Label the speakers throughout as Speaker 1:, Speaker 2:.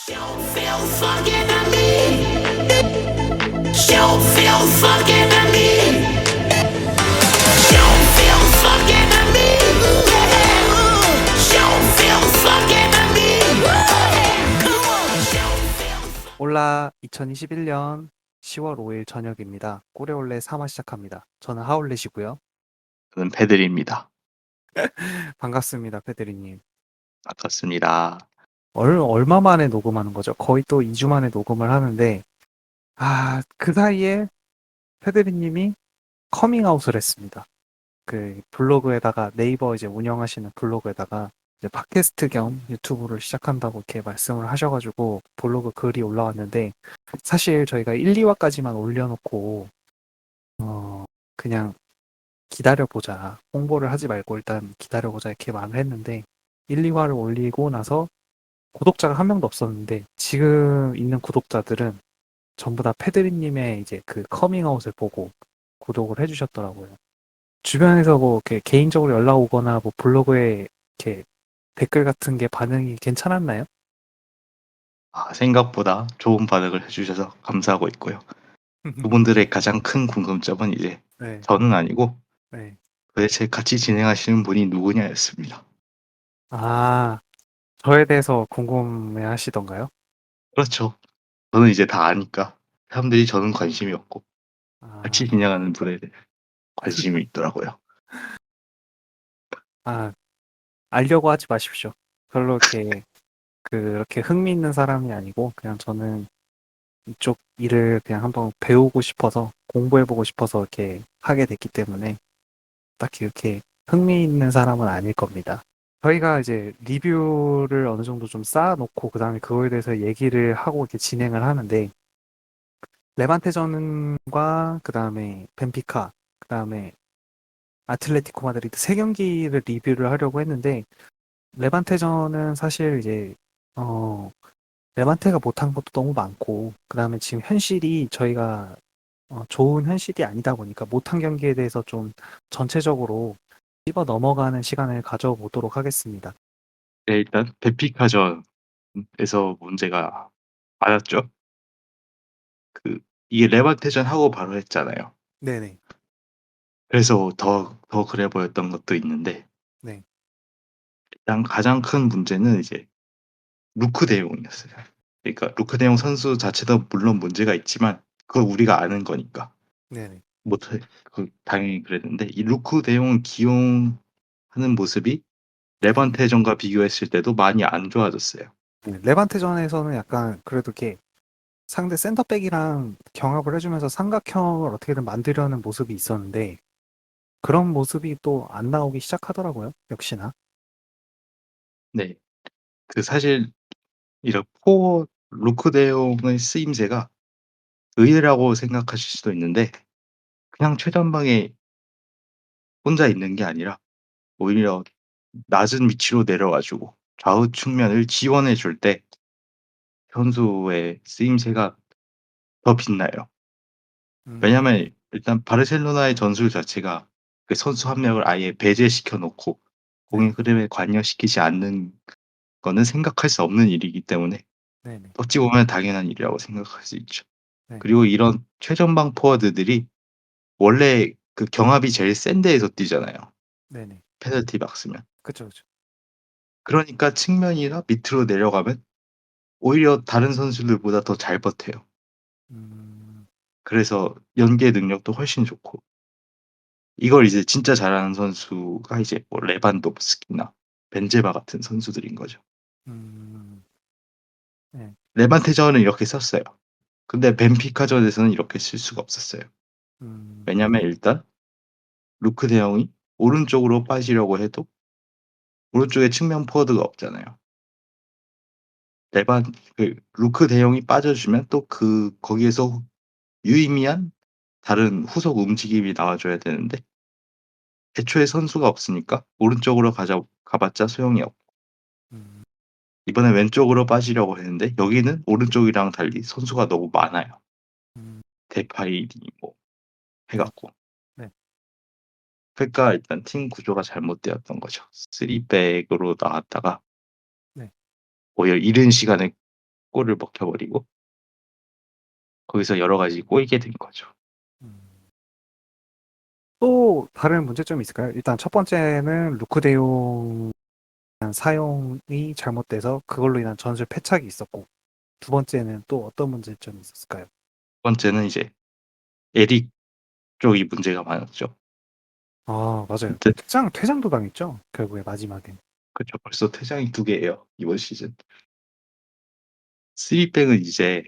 Speaker 1: Don't feel fucking to me. Don't feel fucking to me. Don't feel fucking to me. Don't feel fucking to me. Come on. Don't feel.
Speaker 2: 올라 2021년 10월 5일 저녁입니다. 꼬레올레 3화 시작합니다. 저는 하울렛이고요.
Speaker 3: 저는 패들입니다.
Speaker 2: 반갑습니다, 페드리님.
Speaker 3: 아깝습니다.
Speaker 2: 얼마 만에 녹음하는 거죠? 거의 또 2주 만에 녹음을 하는데, 그 사이에 페드리님이 커밍아웃을 했습니다. 그 블로그에다가 네이버 이제 운영하시는 블로그에다가 이제 팟캐스트 겸 유튜브를 시작한다고 이렇게 말씀을 하셔가지고 블로그 글이 올라왔는데, 사실 저희가 1, 2화까지만 올려놓고 그냥 기다려보자. 홍보를 하지 말고 일단 기다려보자. 이렇게 말을 했는데 1, 2화를 올리고 나서 구독자가 한 명도 없었는데 지금 있는 구독자들은 전부 다 패드리님의 이제 그 커밍아웃을 보고 구독을 해주셨더라고요. 주변에서 뭐 이렇게 개인적으로 연락 오거나 뭐 블로그에 이렇게 댓글 같은 게 반응이 괜찮았나요?
Speaker 3: 생각보다 좋은 반응을 해주셔서 감사하고 있고요. 그분들의 가장 큰 궁금점은 이제
Speaker 2: 네,
Speaker 3: 저는 아니고
Speaker 2: 네.
Speaker 3: 도대체 같이 진행하시는 분이 누구냐였습니다.
Speaker 2: 아, 저에 대해서 궁금해 하시던가요?
Speaker 3: 그렇죠. 저는 이제 다 아니까 사람들이 저는 관심이 없고 같이
Speaker 2: 아,
Speaker 3: 진행하는 분에 대해 관심이 있더라고요.
Speaker 2: 아, 알려고 하지 마십시오. 별로 이렇게 그렇게 흥미 있는 사람이 아니고 그냥 저는 이쪽 일을 그냥 한번 배우고 싶어서 공부해보고 싶어서 이렇게 하게 됐기 때문에 딱히 이렇게 흥미 있는 사람은 아닐 겁니다. 저희가 이제 리뷰를 어느 정도 좀 쌓아놓고 그다음에 그거에 대해서 얘기를 하고 이렇게 진행을 하는데 레반테전과 그다음에 벤피카 그다음에 아틀레티코 마드리드 세 경기를 리뷰를 하려고 했는데 레반테전은 사실 이제 어 레반테가 못한 것도 너무 많고, 그 다음에 지금 현실이 저희가 좋은 현실이 아니다 보니까 못한 경기에 대해서 좀 전체적으로 씹어 넘어가는 시간을 가져보도록 하겠습니다.
Speaker 3: 네, 일단 베피카전에서 문제가 많았죠. 이게 레반테전 하고 바로 했잖아요.
Speaker 2: 네네.
Speaker 3: 그래서 더 그래 보였던 것도 있는데
Speaker 2: 네.
Speaker 3: 일단 가장 큰 문제는 이제 루크 대용이었어요. 그러니까 루크 대용 선수 자체도 물론 문제가 있지만 그걸 우리가 아는 거니까
Speaker 2: 네네.
Speaker 3: 못해 당연히 그랬는데 이 루크 대용 기용하는 모습이
Speaker 2: 네.
Speaker 3: 레반테전과 비교했을 때도 많이 안 좋아졌어요.
Speaker 2: 네. 레반테전에서는 약간 그래도 이렇게 상대 센터백이랑 경합을 해주면서 삼각형을 어떻게든 만들려는 모습이 있었는데 그런 모습이 또 안 나오기 시작하더라고요. 역시나.
Speaker 3: 네. 사실 이런 포 루크 대용의 쓰임새가 의외라고 생각하실 수도 있는데 그냥 최전방에 혼자 있는 게 아니라 오히려 낮은 위치로 내려와 주고 좌우 측면을 지원해 줄 때 선수의 쓰임새가 더 빛나요.
Speaker 2: 음,
Speaker 3: 왜냐하면 일단 바르셀로나의 전술 자체가 그 선수 한 명을 아예 배제시켜 놓고 공의
Speaker 2: 네.
Speaker 3: 흐름에 관여시키지 않는 거는 생각할 수 없는 일이기 때문에
Speaker 2: 네네.
Speaker 3: 어찌 보면 당연한 일이라고 생각할 수 있죠.
Speaker 2: 네.
Speaker 3: 그리고 이런 최전방 포워드들이 원래 그 경합이 제일 센 데에서 뛰잖아요,
Speaker 2: 네네.
Speaker 3: 페널티 박스면.
Speaker 2: 그쵸, 그쵸.
Speaker 3: 그러니까 측면이나 밑으로 내려가면 오히려 다른 선수들보다 더 잘 버텨요.
Speaker 2: 음,
Speaker 3: 그래서 연계 능력도 훨씬 좋고 이걸 이제 진짜 잘하는 선수가 이제 뭐 레반도프스키나 벤제마 같은 선수들인 거죠.
Speaker 2: 음, 네.
Speaker 3: 레반테전은 이렇게 썼어요. 근데 벤피카전에서는 이렇게 쓸 수가 없었어요.
Speaker 2: 음,
Speaker 3: 왜냐면 일단 루크 대 영이 오른쪽으로 빠지려고 해도 오른쪽에 측면 포워드가 없잖아요. 레반 루크 대 영이 빠져주면 또 거기에서 유의미한 다른 후속 움직임이 나와줘야 되는데 애초에 선수가 없으니까 오른쪽으로 가봤자 소용이 없고
Speaker 2: 음,
Speaker 3: 이번에 왼쪽으로 빠지려고 했는데 여기는 오른쪽이랑 달리 선수가 너무 많아요.
Speaker 2: 음,
Speaker 3: 데파이니 뭐 해
Speaker 2: 네.
Speaker 3: 갖고.
Speaker 2: 네.
Speaker 3: 그러니까 일단 팀 구조가 잘못되었던 거죠. 3백으로 나왔다가
Speaker 2: 네.
Speaker 3: 오히려 이른 시간에 골을 먹혀버리고 거기서 여러 가지 꼬이게 된 거죠.
Speaker 2: 또 다른 문제점이 있을까요? 일단 첫 번째는 루크 데용 사용이 잘못돼서 그걸로 인한 전술 패착이 있었고, 두 번째는 또 어떤 문제점이 있었을까요?
Speaker 3: 두 번째는 이제 에릭 쪽이 문제가 많았죠.
Speaker 2: 아, 맞아요.
Speaker 3: 근데
Speaker 2: 퇴장도 당했죠. 결국에 마지막엔.
Speaker 3: 그쵸. 벌써 퇴장이 2개예요, 이번 시즌. 쓰리백은 이제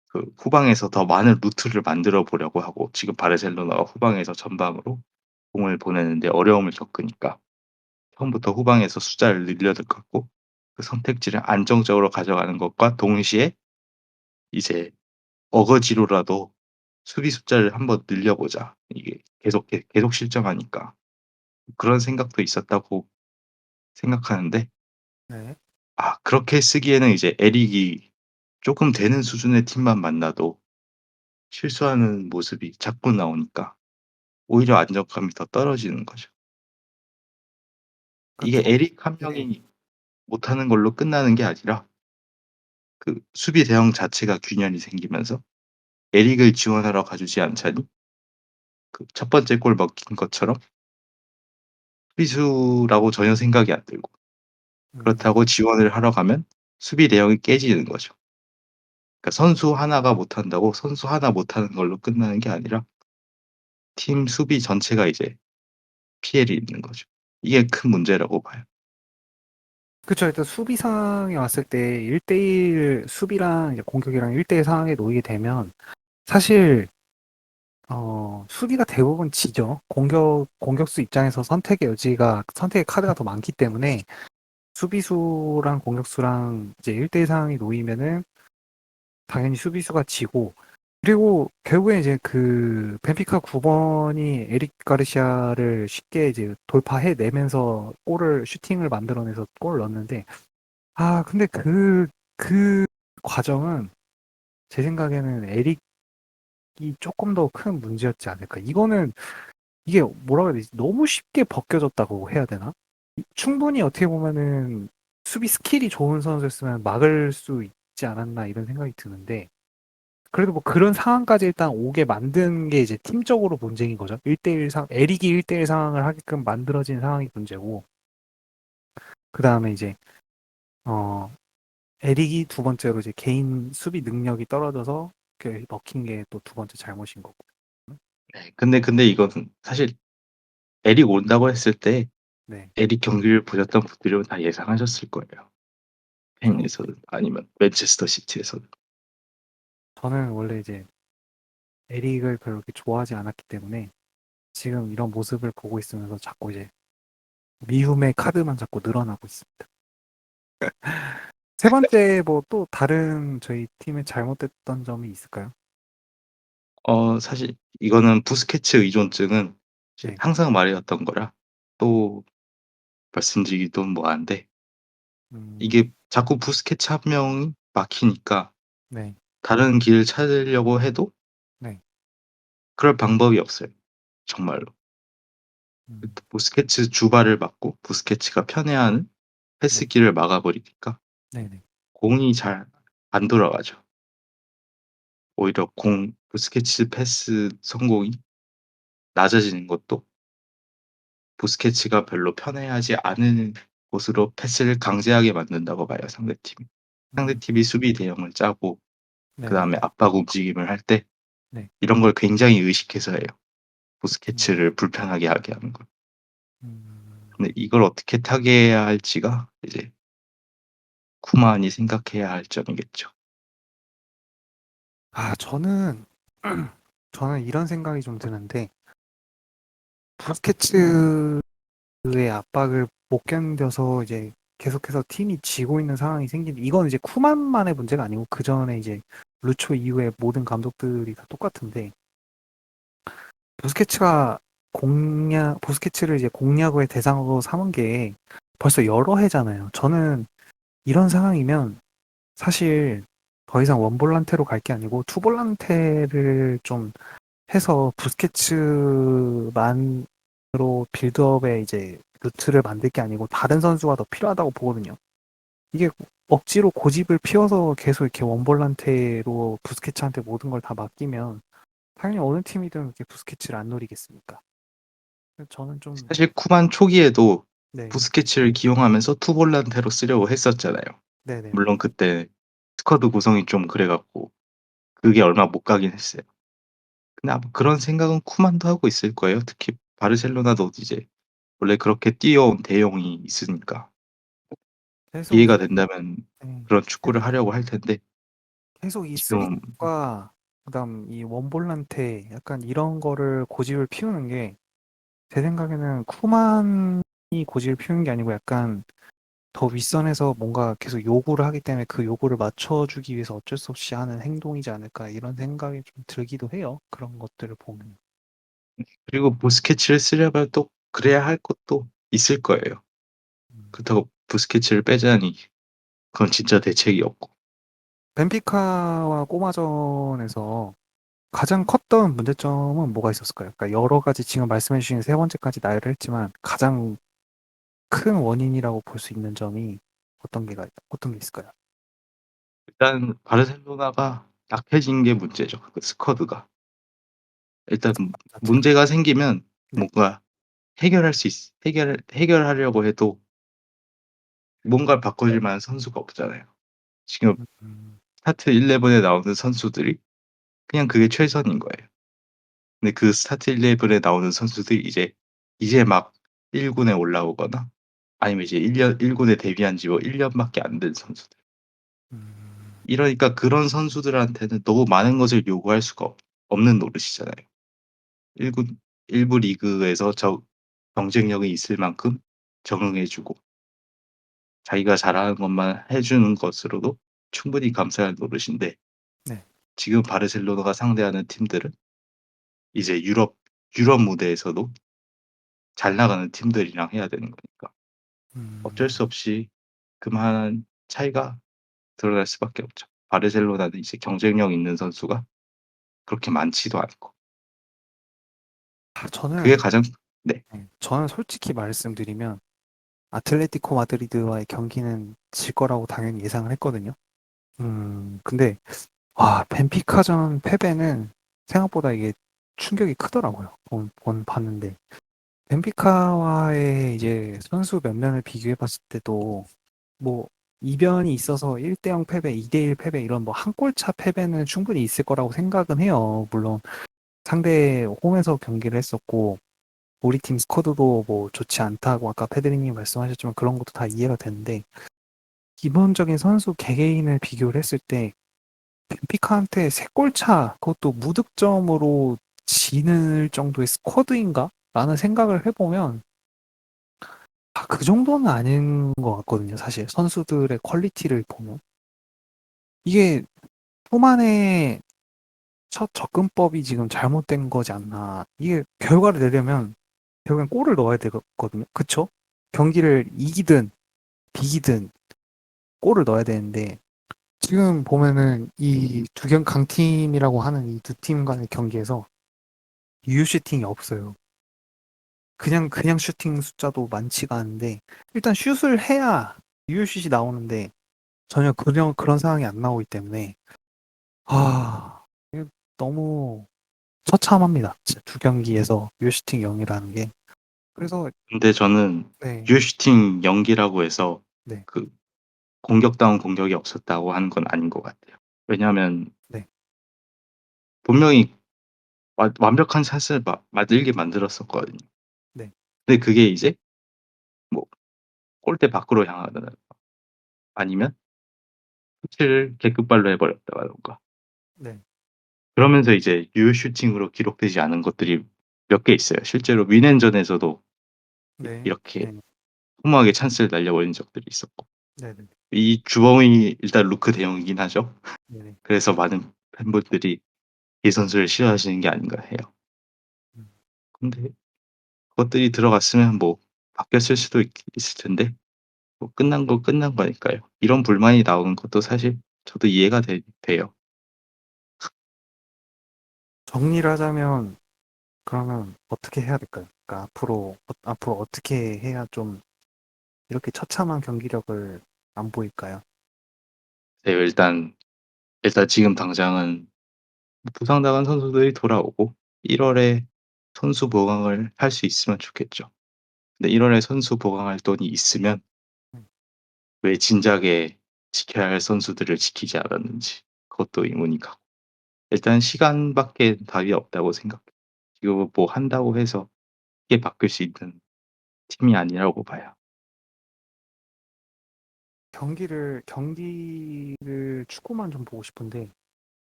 Speaker 3: 그 후방에서 더 많은 루트를 만들어 보려고 하고 지금 바르셀로나가 후방에서 전방으로 공을 보내는데 어려움을 겪으니까 처음부터 후방에서 숫자를 늘려갖고 그 선택지를 안정적으로 가져가는 것과 동시에 이제 어거지로라도 수비 숫자를 한번 늘려보자. 이게 계속 실점하니까. 그런 생각도 있었다고 생각하는데
Speaker 2: 네.
Speaker 3: 그렇게 쓰기에는 이제 에릭이 쪼끔 되는 수준의 팀만 만나도 실수하는 모습이 자꾸 나오니까 오히려 안정감이 더 떨어지는 거죠. 이게
Speaker 2: 그러니까
Speaker 3: 에릭 한
Speaker 2: 네.
Speaker 3: 명이 못하는 걸로 끝나는 게 아니라 그 수비 대형 자체가 균열이 생기면서 에릭을 지원하러 가주지 않자니 그 첫 번째 골 먹힌 것처럼 수비수라고 전혀 생각이 안 들고
Speaker 2: 음,
Speaker 3: 그렇다고 지원을 하러 가면 수비 대형이 깨지는 거죠. 그러니까 선수 하나가 못한다고 선수 하나 못하는 걸로 끝나는 게 아니라 팀 수비 전체가 이제 피해를 입는 거죠. 이게 큰 문제라고 봐요.
Speaker 2: 그쵸. 일단 수비 상황에 왔을 때 1대1 수비랑 이제 공격이랑 1대1 상황에 놓이게 되면 사실 수비가 대부분 지죠. 공격수 입장에서 선택의 카드가 더 많기 때문에 수비수랑 공격수랑 이제 1대1 상황이 놓이면은 당연히 수비수가 지고, 그리고 결국에 이제 그 벤피카 9번이 에릭 가르시아를 쉽게 이제 돌파해내면서 슈팅을 만들어내서 골을 넣었는데, 근데 그 과정은 제 생각에는 에릭이 조금 더 큰 문제였지 않을까. 이게 뭐라고 해야 되지? 너무 쉽게 벗겨졌다고 해야 되나? 충분히 어떻게 보면은 수비 스킬이 좋은 선수였으면 막을 수 있지 않았나 이런 생각이 드는데, 그래도 뭐 그런 상황까지 일단 오게 만든 게 이제 팀적으로 문제인 거죠. 1대1 에릭이 1대1 상황을 하게끔 만들어진 상황이 문제고, 그 다음에 이제, 어, 에릭이 두 번째로 이제 개인 수비 능력이 떨어져서 먹힌 게 또 두 번째 잘못인 거고.
Speaker 3: 네. 근데 이거는 사실 에릭 온다고 했을 때
Speaker 2: 네.
Speaker 3: 에릭 경기를 보셨던 분들은 다 예상하셨을 거예요.
Speaker 2: 저,
Speaker 3: 스페인에서는 아니면 맨체스터 시티에서는.
Speaker 2: 저는 원래 이제 에릭을 별로 그렇게 좋아하지 않았기 때문에 지금 이런 모습을 보고 있으면서 자꾸 이제 미움의 카드만 자꾸 늘어나고 있습니다. 세 번째 뭐 또 다른 저희 팀의 잘못됐던 점이 있을까요?
Speaker 3: 사실 이거는 부스케츠 의존증은 이제
Speaker 2: 네.
Speaker 3: 항상 말해왔던 거라 또 말씀드리기도 뭐한데
Speaker 2: 음,
Speaker 3: 이게 자꾸 부스케츠 한 명이 막히니까
Speaker 2: 네.
Speaker 3: 다른 길을 찾으려고 해도
Speaker 2: 네.
Speaker 3: 그럴 방법이 없어요, 정말로.
Speaker 2: 음,
Speaker 3: 부스케츠 주발을 막고 부스케츠가 편애하는
Speaker 2: 네.
Speaker 3: 패스길을 막아 버리니까
Speaker 2: 네네.
Speaker 3: 공이 잘 안 돌아가죠. 오히려 부스케츠 패스 성공이 낮아지는 것도 부스케츠가 별로 편애하지 않은 곳으로 패스를 강제하게 만든다고 봐요, 상대팀이.
Speaker 2: 음,
Speaker 3: 상대팀이 수비 대형을 짜고
Speaker 2: 네네.
Speaker 3: 그다음에 압박 움직임을 할 때
Speaker 2: 네.
Speaker 3: 이런 걸 굉장히 의식해서 해요.
Speaker 2: 음,
Speaker 3: 부스케츠를 불편하게 하게 하는 걸.
Speaker 2: 음.
Speaker 3: 근데 이걸 어떻게 타개해야 할지가 이제 쿠만이 생각해야 할 점이겠죠.
Speaker 2: 저는 저는 이런 생각이 좀 드는데, 부스케츠의 압박을 못 견뎌서 이제 계속해서 팀이 지고 있는 상황이 이건 이제 쿠만만의 문제가 아니고 그 전에 이제 루초 이후에 모든 감독들이 다 똑같은데, 부스케츠가 부스케츠를 이제 공략의 대상으로 삼은 게 벌써 여러 해잖아요. 저는 이런 상황이면 사실 더 이상 원볼란테로 갈 게 아니고 투볼란테를 좀 해서 부스케츠만으로 빌드업에 이제 루트를 만들 게 아니고 다른 선수가 더 필요하다고 보거든요. 이게 억지로 고집을 피워서 계속 이렇게 원볼란테로 부스케츠한테 모든 걸 다 맡기면 당연히 어느 팀이든 이렇게 부스케츠를 안 노리겠습니까? 저는 좀
Speaker 3: 사실 쿠만 초기에도
Speaker 2: 네,
Speaker 3: 부스케츠를 기용하면서 투볼란테로 쓰려고 했었잖아요.
Speaker 2: 네네네.
Speaker 3: 물론 그때 스쿼드 구성이 좀 그래 갖고 그게 얼마 못 가긴 했어요. 근데 아마 그런 생각은 쿠만도 하고 있을 거예요. 특히 바르셀로나도 이제 원래 그렇게 뛰어온 대용이 있으니까
Speaker 2: 계속 이
Speaker 3: 기회가 된다면
Speaker 2: 네,
Speaker 3: 그런 축구를 하려고 할 텐데
Speaker 2: 계속 이
Speaker 3: 지금
Speaker 2: 쓰리과 그다음 이 원볼란테 약간 이런 거를 고집을 피우는 게 제 생각에는 쿠만이 고집을 피우는 게 아니고 약간 더 윗선에서 뭔가 계속 요구를 하기 때문에 그 요구를 맞춰주기 위해서 어쩔 수 없이 하는 행동이지 않을까 이런 생각이 좀 들기도 해요. 그런 것들을 보면.
Speaker 3: 그리고 부스케츠를 쓰려면 또 그래야 할 것도 있을 거예요.
Speaker 2: 음.
Speaker 3: 그렇다고 부스케츠를 빼자니 그건 진짜 대책이 없고.
Speaker 2: 벤피카와 꼬마전에서 가장 컸던 문제점은 뭐가 있었을까요? 그러니까 여러 가지 지금 말씀해 주신 세 번째까지 나열을 했지만 가장 큰 원인이라고 볼 수 있는 점이 어떤 게 있을까요?
Speaker 3: 일단 바르셀로나가 약해진 게 문제죠. 그 스쿼드가. 일단
Speaker 2: 자체가.
Speaker 3: 문제가 생기면
Speaker 2: 네.
Speaker 3: 뭔가 해결할 수 있 해결하려고 해도 뭔가를 바꿔줄 만한 선수가 없잖아요. 지금
Speaker 2: 음,
Speaker 3: 스타트 11에 나오는 선수들이 그냥 그게 최선인 거예요. 근데 그 스타트 11에 나오는 선수들이 이제 막 1 군에 올라오거나 아니면 이제 1 군에 데뷔한 지 뭐 1 년밖에 안 된 선수들.
Speaker 2: 음,
Speaker 3: 이러니까 그런 선수들한테는 너무 많은 것을 요구할 수가 없는 노릇이잖아요. 1군 1부 리그에서 경쟁력이 있을 만큼 적응해 주고 자기가 잘하는 것만 해 주는 것으로도 충분히 감사할 노릇인데
Speaker 2: 네.
Speaker 3: 지금 바르셀로나가 상대하는 팀들은 이제 유럽 무대에서도 잘 나가는 팀들이랑 해야 되는 거니까 어쩔 수
Speaker 2: 음.
Speaker 3: 없이 그만한 차이가 드러날 수밖에 없죠. 바르셀로나는 이제 경쟁력 있는 선수가 그렇게 많지도 않고. 그게
Speaker 2: 저는
Speaker 3: 가장 네.
Speaker 2: 저는 솔직히 말씀드리면 아틀레티코 마드리드와의 경기는 질 거라고 당연히 예상을 했거든요. 근데 벤피카전 패배는 생각보다 이게 충격이 크더라고요. 봤는데 벤피카와의 이제 선수 몇 면을 비교해 봤을 때도 뭐 이변이 있어서 1대0 패배, 2대1 패배 이런 뭐 한 골차 패배는 충분히 있을 거라고 생각은 해요. 물론 상대 홈에서 경기를 했었고 우리 팀 스쿼드도 뭐 좋지 않다고 아까 패드리님 말씀하셨지만 그런 것도 다 이해가 되는데 기본적인 선수 개개인을 비교를 했을 때 벤피카한테 3골차 그것도 무득점으로 지는 정도의 스쿼드인가? 라는 생각을 해보면 그 정도는 아닌 것 같거든요. 사실 선수들의 퀄리티를 보면 이게 초반에 첫 접근법이 지금 잘못된 거지 않나. 이게 결과를 내려면 결국엔 골을 넣어야 되거든요. 그쵸? 경기를 이기든 비기든 골을 넣어야 되는데 지금 보면은 이 두 강팀이라고 하는 이 두 팀 간의 경기에서 유효 슈팅이 없어요. 그냥 슈팅 숫자도 많지가 않은데 일단 슛을 해야 유효 슛이 나오는데 전혀 그런 상황이 안 나오기 때문에 이거 너무 처참합니다. 진짜 두 경기에서 유효 슈팅 0이라는 게. 그래서
Speaker 3: 근데 저는
Speaker 2: 네,
Speaker 3: 듀슈팅 연기라고 해서
Speaker 2: 네,
Speaker 3: 그 공격다운 공격이 없었다고 하는 건 아닌 것 같아요. 왜냐하면
Speaker 2: 네,
Speaker 3: 분명히 완벽한 샷을 만들게 만들었었거든요.
Speaker 2: 네,
Speaker 3: 근데 그게 이제 뭐 골대 밖으로 향하거나 아니면 터치를 개급발로 해 버렸다든가
Speaker 2: 네,
Speaker 3: 그러면서 이제 유효 슈팅으로 기록되지 않은 것들이 몇 개 있어요. 실제로 뮌헨전에서도
Speaker 2: 네,
Speaker 3: 이렇게
Speaker 2: 네,
Speaker 3: 허무하게 찬스를 날려버린 적들이 있었고
Speaker 2: 네, 네,
Speaker 3: 이 주범이 일단 루크 대 영이긴 하죠.
Speaker 2: 네, 네.
Speaker 3: 그래서 많은 팬분들이 이 선수를 싫어하시는 게 아닌가 해요.
Speaker 2: 음.
Speaker 3: 근데 그것들이 들어갔으면 뭐 바뀌었을 수도 있을 텐데 뭐 끝난 건 끝난 거니까요. 이런 불만이 나오는 것도 사실 저도 이해가 돼요.
Speaker 2: 정리를 하자면 그러면 어떻게 해야 될까요? 그러니까 앞으로 어떻게 해야 좀 이렇게 처참한 경기력을 안 보일까요?
Speaker 3: 네, 일단 지금 당장은 부상당한 선수들이 돌아오고 1 월에 선수 보강을 할 수 있으면 좋겠죠. 근데 1 월에 선수 보강할 돈이 있으면
Speaker 2: 음.
Speaker 3: 왜 진작에 지켜야 할 선수들을 지키지 않았는지 그것도 의문이 가고 일단 시간밖에 답이 없다고 생각해요. 지금 뭐 한다고 해서 크게 바뀔 수 있는 팀이 아니라고 봐요.
Speaker 2: 경기를 축구만 좀 보고 싶은데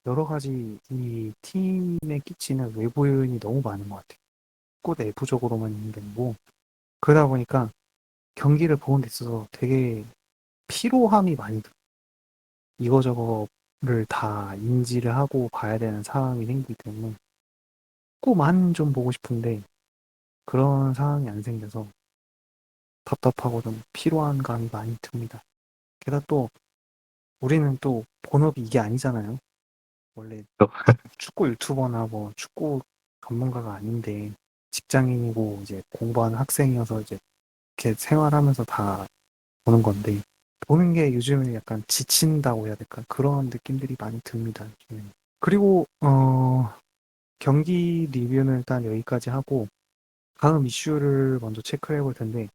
Speaker 2: 여러 가지 이 팀에 끼치는 외부 요인이 너무 많은 것 같아요. 축구 내부적으로만 있는 게 아니고 그러다 보니까 경기를 보는 데 있어서 되게 피로함이 많이 들어요. 이거저거를 다 인지를 하고 봐야 되는 상황이 생기기 때문에 축구만 좀 보고 싶은데 그런 상황이 안 생겨서 답답하고 좀 피로한 감이 많이 듭니다. 게다가 또 우리는 또 본업이 이게 아니잖아요. 원래 축구 유튜버나 뭐 축구 전문가가 아닌데 직장인이고 이제 공부하는 학생이어서 이제 이렇게 생활하면서 다 보는 건데 보는 게 요즘에 약간 지친다고 해야 될까? 그런 느낌들이 많이 듭니다. 요즘에는. 그리고 경기 리뷰는 일단 여기까지 하고 다음 이슈를 먼저 체크해 볼 텐데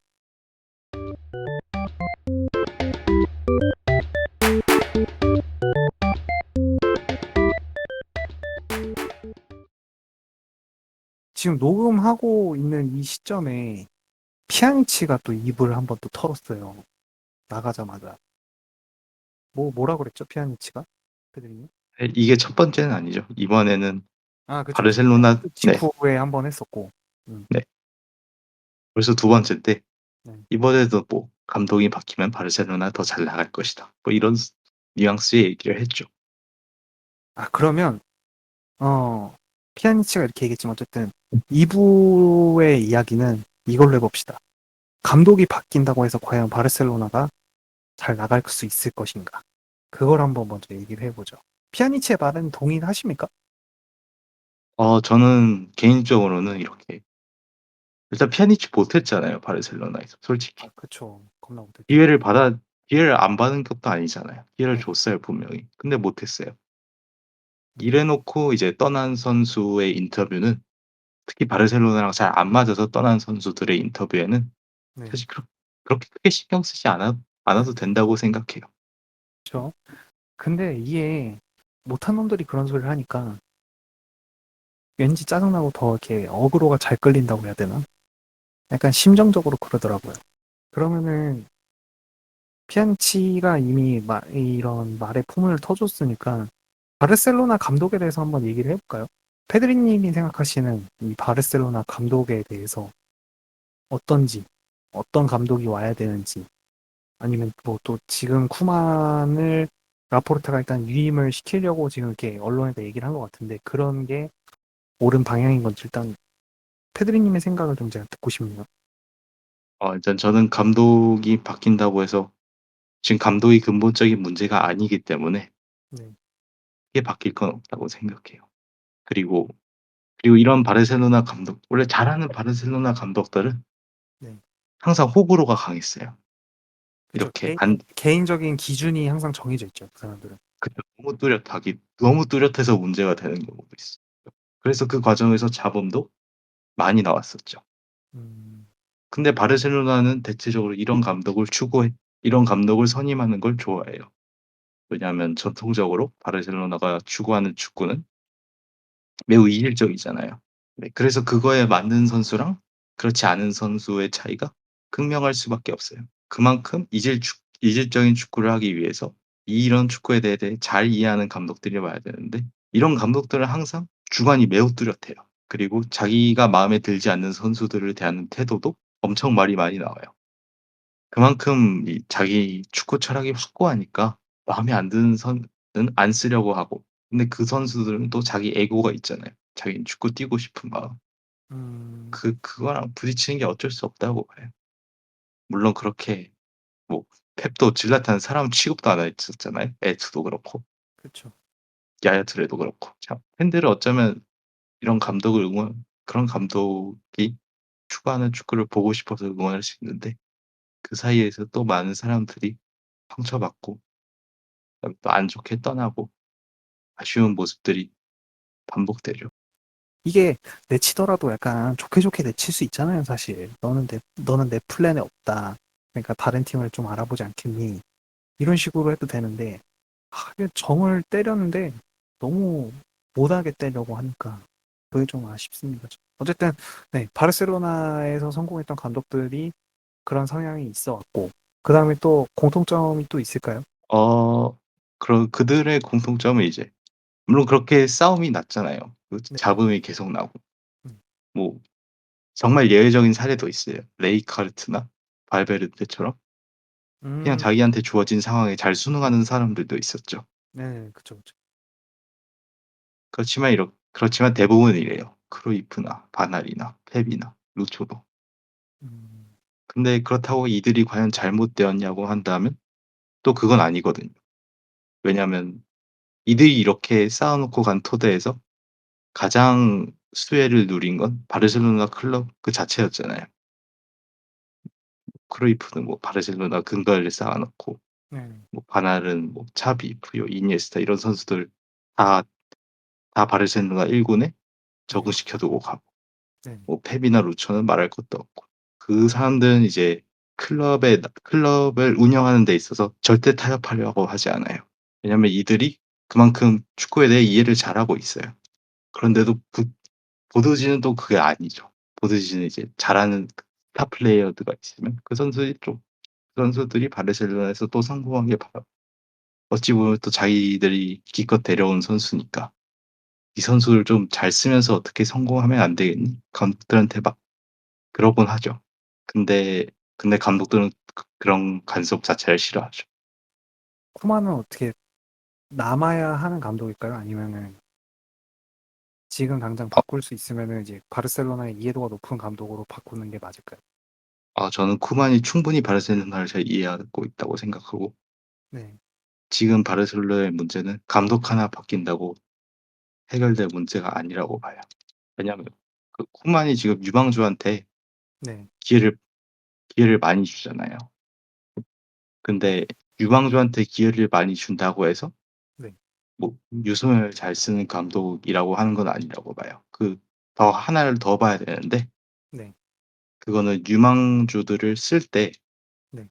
Speaker 2: 지금 녹음하고 있는 이 시점에 피아니치가 또 입을 한번 또 털었어요. 나가자마자. 뭐라 그랬죠? 피아니치가? 페드리님?
Speaker 3: 네, 이게 첫 번째는 아니죠. 이번에는
Speaker 2: 아, 그쵸.
Speaker 3: 바르셀로나 네.
Speaker 2: 직후에 한번 했었고.
Speaker 3: 네. 벌써 두 번째인데
Speaker 2: 네.
Speaker 3: 이번에도 뭐 "감독이 바뀌면 바르셀로나 더 잘 나갈 것이다." 뭐 이런 뉘앙스의 얘기를 했죠.
Speaker 2: 아, 그러면 피아니치가 이렇게 얘기했지만 어쨌든 2부의 이야기는 이걸로 해봅시다. 감독이 바뀐다고 해서 과연 바르셀로나가 잘 나갈 수 있을 것인가? 그걸 한번 먼저 얘기를 해보죠. 피아니치의 말은 동의하십니까?
Speaker 3: 저는 개인적으로는 이렇게 일단 피아니치 못했잖아요, 바르셀로나에서
Speaker 2: 아,
Speaker 3: 솔직히.
Speaker 2: 그쵸. 겁나 못했죠.
Speaker 3: 기회를 안 받은 것도 아니잖아요. 기회를
Speaker 2: 네.
Speaker 3: 줬어요, 분명히. 근데 못했어요.
Speaker 2: 음,
Speaker 3: 이래 놓고 이제 떠난 선수의 인터뷰는 특히 바르셀로나랑 잘 안 맞아서 떠난 선수들의 인터뷰에는
Speaker 2: 네.
Speaker 3: 사실 그렇게 크게 신경 쓰지 않아도 된다고 생각해요.
Speaker 2: 그쵸. 근데 이게 못한 놈들이 그런 소리를 하니까 왠지 짜증나고 더 이렇게 어그로가 잘 끌린다고 해야 되나? 약간 심정적으로 그러더라고요. 그러면은 피안치가 이미 이런 말의 포문을 터줬으니까 바르셀로나 감독에 대해서 한번 얘기를 해볼까요? 페드리님이 생각하시는 이 바르셀로나 감독에 대해서 어떤지, 어떤 감독이 와야 되는지, 아니면 뭐 또 지금 쿠만을 라포르타가 일단 유임을 시키려고 지금 이렇게 언론에다 얘기를 한 것 같은데 그런 게 옳은 방향인 건지 일단 페드리님의 생각을 좀 제가 듣고 싶네요.
Speaker 3: 일단 저는 감독이 바뀐다고 해서 지금 감독이 근본적인 문제가 아니기 때문에
Speaker 2: 네,
Speaker 3: 크게 바뀔 건 없다고 생각해요. 그리고 이런 바르셀로나 감독 원래 잘하는 바르셀로나 감독들은
Speaker 2: 네.
Speaker 3: 항상 호불호가 강했어요.
Speaker 2: 그죠.
Speaker 3: 이렇게 안
Speaker 2: 개인적인 기준이 항상 정해져 있죠, 그 사람들은.
Speaker 3: 그쵸. 너무 뚜렷해서 문제가 되는 경우도 있어요. 그래서 그 과정에서 잡음도 많이 나왔었죠.
Speaker 2: 음,
Speaker 3: 근데 바르셀로나는 대체적으로 이런 감독을 선임하는 걸 좋아해요. 왜냐하면 전통적으로 바르셀로나가 추구하는 축구는 매우 이질적이잖아요. 네, 그래서 그거에 맞는 선수랑 그렇지 않은 선수의 차이가 극명할 수밖에 없어요. 그만큼 이질적인 축구를 하기 위해서 이런 축구에 대해 잘 이해하는 감독들이 와야 되는데 이런 감독들은 항상 주관이 매우 뚜렷해요. 그리고 자기가 마음에 들지 않는 선수들을 대하는 태도도 엄청 말이 많이 나와요. 그만큼 자기 축구 철학이 확고하니까 마음에 안 드는 선은 안 쓰려고 하고 근데 그 선수들은 또 자기 에고가 있잖아요. 자기는 축구 뛰고 싶은 마음.
Speaker 2: 음,
Speaker 3: 그거랑 부딪히는 게 어쩔 수 없다고 봐요. 물론 그렇게 뭐 펩도 질라탄 사람 취급도 안 했었잖아요. 에투도 그렇고
Speaker 2: 그쵸.
Speaker 3: 야야 투레도 그렇고. 참 팬들은 어쩌면 그런 감독이 추구하는 축구를 보고 싶어서 응원할 수 있는데 그 사이에서 또 많은 사람들이 상처받고 그다음에 또 안 좋게 떠나고 아쉬운 모습들이 반복되죠.
Speaker 2: 이게 내치더라도 약간 좋게 좋게 내칠 수 있잖아요, 사실. 너는 내 플랜에 없다. 그러니까 다른 팀을 좀 알아보지 않겠니? 이런 식으로 해도 되는데, 이게 정을 때렸는데 너무 못하게 때려고 하니까 그게 좀 아쉽습니다. 어쨌든, 네, 바르셀로나에서 성공했던 감독들이 그런 성향이 있어 왔고, 그 다음에 또 공통점이 또 있을까요?
Speaker 3: 그들의 공통점은 이제 물론 그렇게 싸움이 났잖아요. 그
Speaker 2: 네.
Speaker 3: 잡음이 계속 나고.
Speaker 2: 음.
Speaker 3: 뭐 정말 예외적인 사례도 있어요. 레이카르트나 발베르데처럼 그냥
Speaker 2: 음,
Speaker 3: 자기한테 주어진 상황에 잘 순응하는 사람들도 있었죠.
Speaker 2: 네, 그쵸, 그쵸.
Speaker 3: 그렇지만 대부분은 이래요. 크루이프나 바날이나 펩이나 루초도.
Speaker 2: 음,
Speaker 3: 근데 그렇다고 이들이 과연 잘못되었냐고 한다면 또 그건 아니거든요. 왜냐하면 이들이 이렇게 쌓아 놓고 간 토대에서 가장 수혜를 누린 건 바르셀로나 클럽 그 자체였잖아요. 크루이프는 뭐 바르셀로나 근간을 쌓아 놓고
Speaker 2: 네,
Speaker 3: 뭐 바날은 뭐 차비, 푸요, 이니에스타 이런 선수들 다 바르셀로나 1 군에
Speaker 2: 네,
Speaker 3: 적응시켜 두고 가고
Speaker 2: 네,
Speaker 3: 뭐 펩이나 루초는 말할 것도 없고 그 사람들은 이제 클럽을 운영하는 데 있어서 절대 타협하려고 하지 않아요. 왜냐하면 이들이 그만큼 축구에 대해 이해를 잘하고 있어요. 그런데도 보드진은 또 그게 아니죠. 보드진은 이제 잘하는 스타 플레이어드가 있으면 그 선수들이 바르셀로나에서 또 성공하길 바라고 어찌 보면 또 자기들이 기껏 데려온 선수니까 "이 선수를 좀 잘 쓰면서 어떻게 성공하면 안 되겠니?" 감독들한테 막 그러곤 하죠. 근데 감독들은 그런 간섭 자체를 싫어하죠.
Speaker 2: 쿠만은 어떻게 남아야 하는 감독일까요? 아니면은 지금 당장
Speaker 3: 어
Speaker 2: 바꿀 수 있으면은 이제 바르셀로나의 이해도가 높은 감독으로 바꾸는 게 맞을까요?
Speaker 3: 저는 쿠만이 충분히 바르셀로나를 잘 이해하고 있다고 생각하고
Speaker 2: 네,
Speaker 3: 지금 바르셀로나의 문제는 감독 하나 바뀐다고 해결될 문제가 아니라고 봐요. 왜냐하면 그 쿠만이 지금 유망주한테
Speaker 2: 네,
Speaker 3: 기회를 많이 주잖아요.
Speaker 2: 네,
Speaker 3: 근데 유망주한테 기회를 많이 준다고 해서
Speaker 2: 네,
Speaker 3: 뭐 유승을 잘 쓰는 감독이라고 하는 건 아니라고 봐요. 더 하나를 더 봐야 되는데
Speaker 2: 네,
Speaker 3: 그거는 유망주들을 쓸 때
Speaker 2: 네.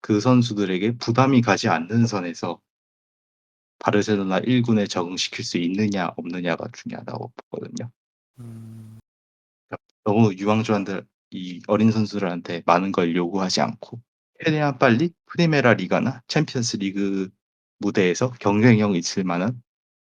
Speaker 3: 그 선수들에게 부담이 가지 않는 선에서 바르셀로나 1 군에 적응시킬 수 있느냐 없느냐가 중요하다고 보거든요.
Speaker 2: 음,
Speaker 3: 그러니까 너무 유망주한테 이 어린 선수들한테 많은 걸 요구하지 않고 최대한 빨리 프리메라 리가나 챔피언스 리그 무대에서 경쟁력이 있을 만한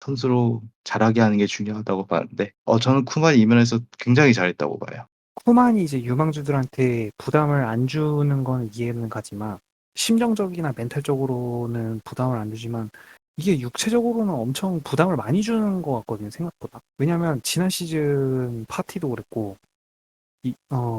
Speaker 3: 선수로 자라게 하는 게 중요하다고 봤는데 저는 쿠만이 이 면에서 굉장히 잘했다고 봐요.
Speaker 2: 쿠만이 이제 유망주들한테 부담을 안 주는 건 이해는 가지만 심정적이나 멘탈적으로는 부담을 안 주지만 이게 육체적으로는 엄청 부담을 많이 주는 것 같거든요, 생각보다. 왜냐면 지난 시즌 파티도 그랬고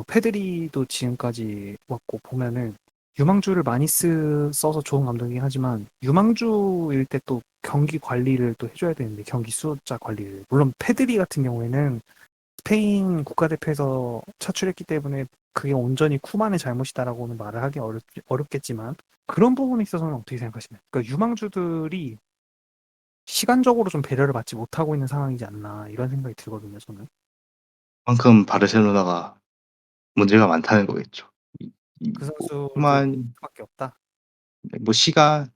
Speaker 2: 페드리도 지금까지 왔고 보면은 유망주를 많이 써서 좋은 감독이긴 하지만 유망주일 때 또 경기 관리를 또 해줘야 되는데 경기 숫자 관리를 물론 페드리 같은 경우에는 스페인 국가대표에서 차출했기 때문에 그게 온전히 쿠만의 잘못이다라고는 말을 하기 어렵겠지만 그런 부분에 있어서는 어떻게 생각하시나요? 그러니까 유망주들이 시간적으로 좀 배려를 받지 못하고 있는 상황이지 않나 이런 생각이 들거든요, 저는.
Speaker 3: 그만큼 바르셀로나가 문제가 많다는 거겠죠.
Speaker 2: 그
Speaker 3: 뭐
Speaker 2: 선수들
Speaker 3: 쿠만
Speaker 2: 밖에 없다.
Speaker 3: 뭐 시간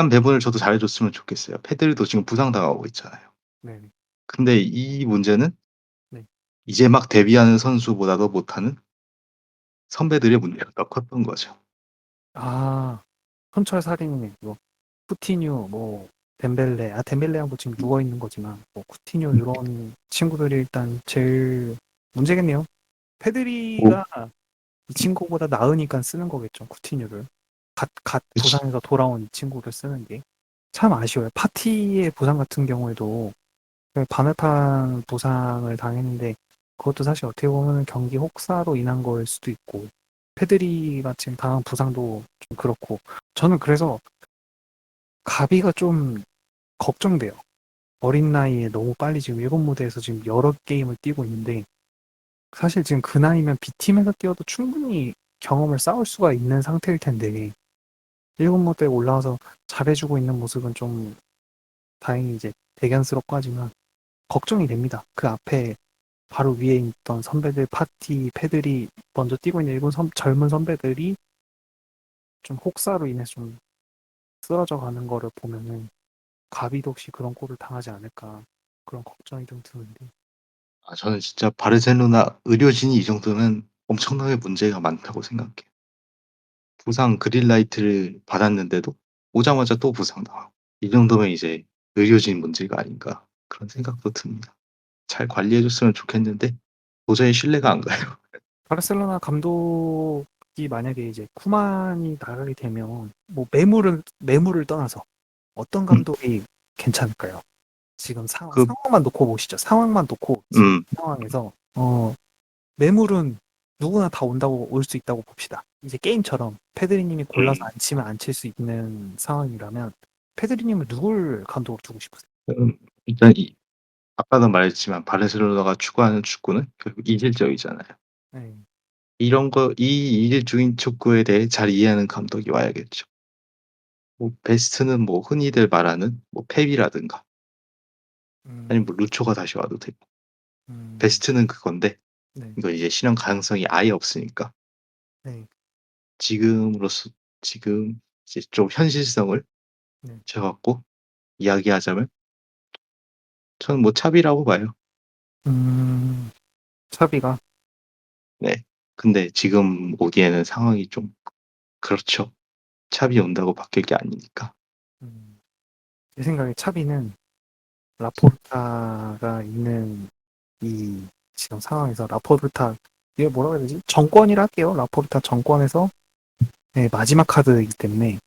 Speaker 3: 배분을 저도 잘해 줬으면 좋겠어요. 패드리도 지금 부상당하고 있잖아요.
Speaker 2: 네,
Speaker 3: 근데 이 문제는
Speaker 2: 네.
Speaker 3: 이제 막 데뷔하는 선수보다도 못하는 선배들의 문제가 더 컸던 거죠.
Speaker 2: 아, 선철살인이네, 이거. 쿠티뉴, 뭐, 덴벨레, 덴벨레하고 지금 누워있는 거지만, 뭐, 쿠티뉴, 이런 친구들이 일단 제일 문제겠네요.
Speaker 3: 오
Speaker 2: 페드리가 이 친구보다 나으니까 쓰는 거겠죠, 쿠티뉴를. 갓
Speaker 3: 그치.
Speaker 2: 부상에서 돌아온 이 친구를 쓰는 게. 참 아쉬워요. 파티의 부상 같은 경우에도 바늘판 부상을 당했는데, 그것도 사실 어떻게 보면 경기 혹사로 인한 거일 수도 있고, 페드리가 지금 당한 부상도 좀 그렇고, 저는 그래서 가비가 좀 걱정돼요. 어린 나이에 너무 빨리 지금 일본 무대에서 지금 여러 게임을 뛰고 있는데 사실 지금 그 나이면 B팀에서 뛰어도 충분히 경험을 쌓을 수가 있는 상태일 텐데 1군 무대에 올라와서 잘해주고 있는 모습은 좀 다행히 이제 대견스럽고 하지만 걱정이 됩니다. 그 앞에 바로 위에 있던 선배들 파티 패들이 먼저 뛰고 있는 젊은 선배들이 좀 혹사로 인해서 좀 쓰러져 가는 거를 보면은 가비도 혹시 그런 꼴을 당하지 않을까 그런 걱정이 좀 드는데.
Speaker 3: 아 저는 진짜 바르셀로나 의료진이 이 정도면 엄청나게 문제가 많다고 생각해요. 부상 그린라이트를 받았는데도 오자마자 또 부상 당하고 이 정도면 이제 의료진 문제가 아닌가 그런 생각도 듭니다. 잘 관리해 줬으면 좋겠는데 도저히 신뢰가 안 가요.
Speaker 2: 바르셀로나 감독이 만약에 이제 쿠만이 나가게 되면 뭐 매물을 떠나서 어떤
Speaker 3: 음.
Speaker 2: 감독이 괜찮을까요? 지금
Speaker 3: 그
Speaker 2: 상황만 놓고 보시죠. 상황만 놓고 지금 상황에서 매물은 누구나 다 온다고 올 수 있다고 봅시다. 이제 게임처럼 페드리님이 골라서 안 치면 안 칠 수 있는 상황이라면 페드리님은 누굴 감독으로 두고 싶으세요?
Speaker 3: 일단 아까도 말했지만 바르셀로나가 추구하는 축구는 결국 이질적이잖아요.
Speaker 2: 네.
Speaker 3: 이 이질적인 축구에 대해 잘 이해하는 감독이 와야겠죠. 뭐 베스트는 뭐 흔히들 말하는 뭐 펩이라든가 아니면
Speaker 2: 음,
Speaker 3: 뭐 루초가 다시 와도 되고
Speaker 2: 음,
Speaker 3: 베스트는 그건데
Speaker 2: 네,
Speaker 3: 이거 이제 실현 가능성이 아예 없으니까
Speaker 2: 네,
Speaker 3: 지금으로서 지금 이제 좀 현실성을
Speaker 2: 네.
Speaker 3: 져 갖고 이야기하자면 저는 뭐 차비라고 봐요.
Speaker 2: 차비가,
Speaker 3: 네. 근데 지금 오기에는 상황이 좀 그렇죠. 차비 온다고 바뀔 게 아니니까.
Speaker 2: 음, 제 생각에 차비는 라포르타가 있는 이 지금 상황에서 라포르타, 이게 뭐라고 해야 되지? 정권이라 할게요. 라포르타 정권에서 네, 마지막 카드이기 때문에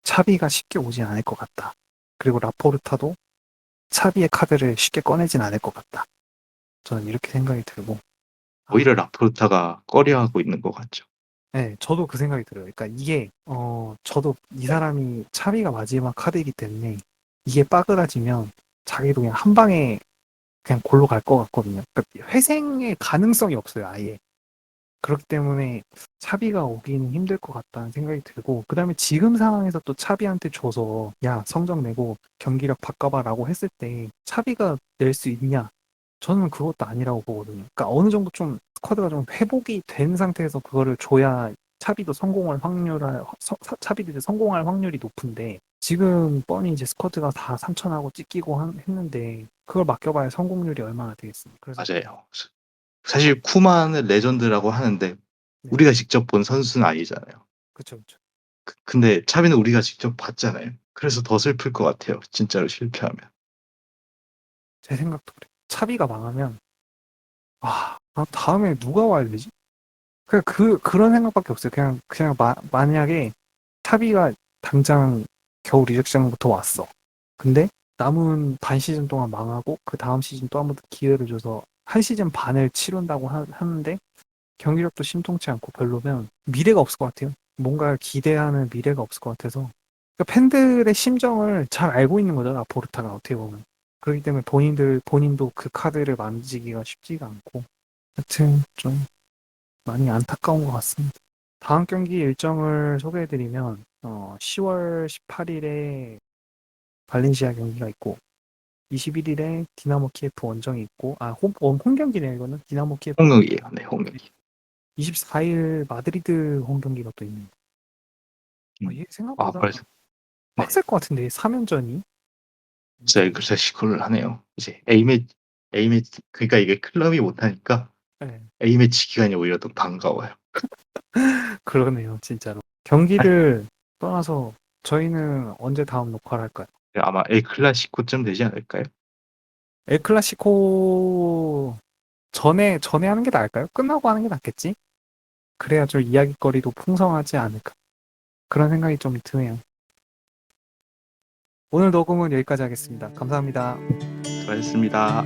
Speaker 2: 차비가 쉽게 오진 않을 것 같다. 그리고 라포르타도 차비의 카드를 쉽게 꺼내진 않을 것 같다. 저는 이렇게 생각이 들고, 아,
Speaker 3: 오히려 라포르타가 꺼려하고 있는 것 같죠.
Speaker 2: 네, 저도 그 생각이 들어요. 그러니까 이게, 저도 이 사람이 차비가 마지막 카드이기 때문에 이게 빠그라지면 자기도 그냥 한 방에 그냥 골로 갈 것 같거든요. 그러니까 회생의 가능성이 없어요, 아예. 그렇기 때문에 차비가 오기는 힘들 것 같다는 생각이 들고, 그 다음에 지금 상황에서 또 차비한테 줘서, 야, 성적 내고 경기력 바꿔봐 라고 했을 때, 차비가 낼 수 있냐? 저는 그것도 아니라고 보거든요. 그러니까 어느 정도 좀 스쿼드가 좀 회복이 된 상태에서 그거를 줘야 차비도 이제 성공할 확률이 높은데, 지금 뻔히 이제 스쿼드가 다 상천하고 찢기고 했는데, 그걸 맡겨봐야 성공률이 얼마나 되겠습니까? 그래서,
Speaker 3: 맞아요. 사실 쿠만을 레전드라고 하는데
Speaker 2: 네,
Speaker 3: 우리가 직접 본 선수는 아니잖아요.
Speaker 2: 그쵸, 그쵸.
Speaker 3: 근데 차비는 우리가 직접 봤잖아요. 그래서 더 슬플 것 같아요. 진짜로 실패하면.
Speaker 2: 제 생각도 그래. 차비가 망하면, 다음에 누가 와야 되지? 그런 생각밖에 없어요. 그냥 만약에 차비가 당장 겨울 이적시장부터 왔어. 근데 남은 반 시즌 동안 망하고 그 다음 시즌 또 한 번 더 기회를 줘서 한 시즌 반을 치른다고 하는데 경기력도 심통치 않고 별로면 미래가 없을 것 같아요. 뭔가 기대하는 미래가 없을 것 같아서. 그러니까 팬들의 심정을 잘 알고 있는 거잖아, 포르타가 어떻게 보면. 그렇기 때문에 본인도 그 카드를 만지기가 쉽지가 않고. 하여튼 좀 많이 안타까운 것 같습니다. 다음 경기 일정을 소개해드리면 10월 18일에 발렌시아 경기가 있고 21일에 디나모 키예프 원정이 있고 홈 경기네요 이거는 디나모 키예프
Speaker 3: 홍역이에요. 네, 홍역이.
Speaker 2: 24일 마드리드 홈 경기가 또 있는 이게
Speaker 3: 아,
Speaker 2: 생각보다
Speaker 3: 벌써 네.
Speaker 2: 빡셀 것 같은데 3연전이
Speaker 3: 진짜 글쎄시골을 하네요. 이제 A매치 그러니까 이게 클럽이 못하니까
Speaker 2: 네,
Speaker 3: A매치 기간이 오히려 더 반가워요.
Speaker 2: 그러네요 진짜로
Speaker 3: 아,
Speaker 2: 경기를 떠나서 저희는 언제 다음 녹화를 할까요?
Speaker 3: 아마 엘 클라시코쯤 되지 않을까요?
Speaker 2: 엘 클라시코 전에 하는 게 나을까요? 끝나고 하는 게 낫겠지? 그래야 좀 이야깃거리도 풍성하지 않을까. 그런 생각이 좀 드네요. 오늘 녹음은 여기까지 하겠습니다. 감사합니다.
Speaker 3: 수고하셨습니다.